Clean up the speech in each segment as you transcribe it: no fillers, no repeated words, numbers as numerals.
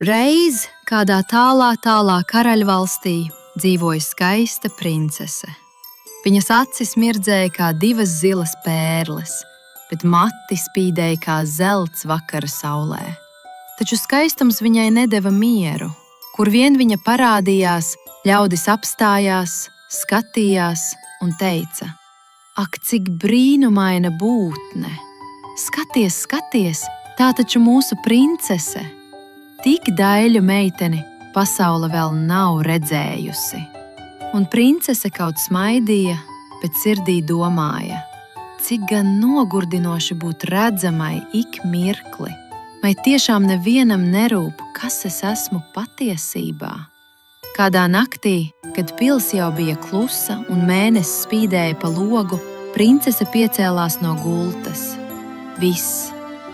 Reiz kādā tālā karaļvalstī dzīvoja skaista princese. Viņas acis mirdzēja kā divas zilas pērles, bet mati spīdēja kā zelts vakara saulē. Taču skaistums viņai nedeva mieru. Kur vien viņa parādījās, ļaudis apstājās, skatījās un teica: Ak, cik brīnumaina būtne! Skaties, skaties, tā taču mūsu princese! Tik daiļu meiteni pasaule vēl nav redzējusi. Un princese kaut smaidīja, bet sirdī domāja: cik gan nogurdinoši būt redzamai ik mirkli, vai tiešām nevienam nerūp, kas es esmu patiesībā. Kādā naktī, kad pils jau bija klusa un mēnesis spīdēja pa logu, princese piecēlās no gultas. Viss,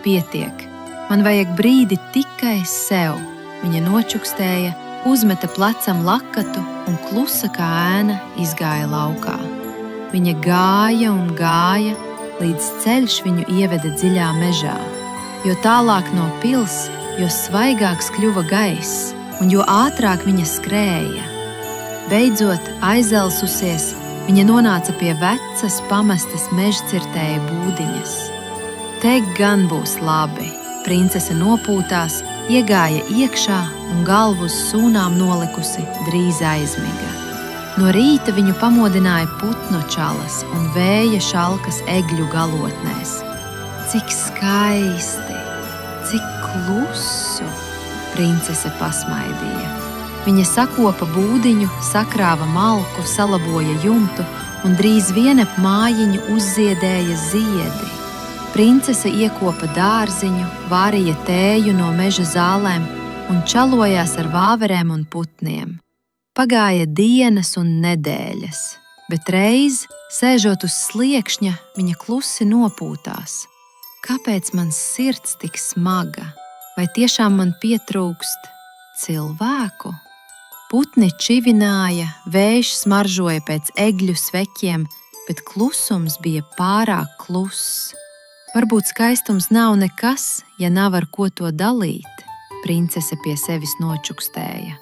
pietiek, man vajag brīdi tikai sev. Viņa nočukstēja, uzmeta plecam lakatu un klusa kā ēna izgāja laukā. Viņa gāja un gāja, līdz ceļš viņu ieveda dziļā mežā. Jo tālāk no pils, jo svaigāks kļuva gaiss, un jo ātrāk viņa skrēja. Beidzot, aizelsusies, viņa nonāca pie vecas, pamestas mežcirtēja būdiņas. Te gan būs labi. Princese nopūtās, iegāja iekšā un galvu uz sūnām nolikusi drīz aizmiga. No rīta viņu pamodināja putnu čalas un vēja šalkas egļu galotnēs. Cik skaisti, cik klusu, princese pasmaidīja. Viņa sakopa būdiņu, sakrāva malku, salaboja jumtu un drīz vien ap mājiņu uzziedēja ziedi. Princese iekopa dārziņu, vārīja tēju no meža zālēm un čalojās ar vāverēm un putniem. Pagāja dienas un nedēļas, bet reiz, sēžot uz sliekšņa, viņa klusi nopūtās. Kāpēc mans sirds tik smaga? Vai tiešām man pietrūkst cilvēku? Putni čivināja, vējš smaržoja pēc egļu sveķiem, bet klusums bija pārāk kluss. Varbūt skaistums nav nekas, ja nav ar ko to dalīt, princese pie sevis nočukstēja.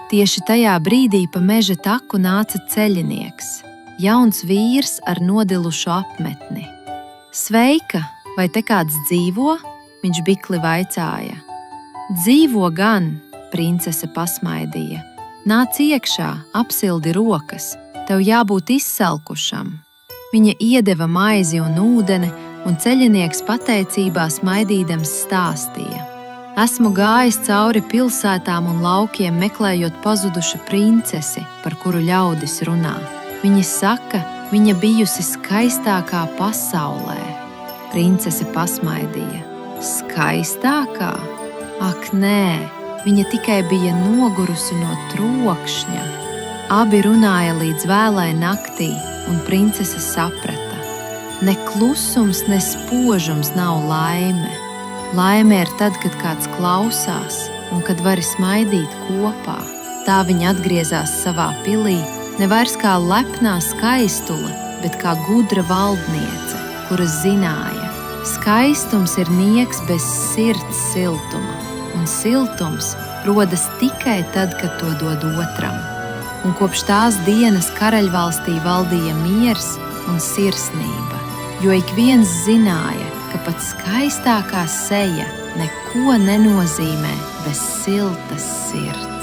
Tieši tajā brīdī pa meža taku nāca ceļinieks, jauns vīrs ar nodilušu apmetni. Sveika, vai te kāds dzīvo? Viņš bikli vaicāja. Dzīvo gan, princese pasmaidīja. Nāc iekšā, apsildi rokas, tev jābūt izsalkušam. Viņa iedeva maizi un ūdeni, un ceļinieks pateicībā smaidīdams stāstīja. Esmu gājis cauri pilsētām un laukiem, meklējot pazudušu princesi, par kuru ļaudis runā. Viņi saka, viņa bijusi skaistākā pasaulē. Princese pasmaidīja. Skaistākā? Ak, nē, viņa tikai bija nogurusi no trokšņa. Abi runāja līdz vēlai naktī, un princese saprata. Ne klusums, ne spožums nav laime. Laime ir tad, kad kāds klausās un kad vari smaidīt kopā. Tā viņa atgriezās savā pilī, ne vairs kā lepnā skaistule, bet kā gudra valdniece, kuras zināja. Skaistums ir nieks bez sirds siltuma, un siltums rodas tikai tad, kad to dod otram. Un kopš tās dienas karaļvalstī valdīja miers un sirsnība, jo ik viens zināja, ka pat skaistākā seja neko nenozīmē bez siltas sirds.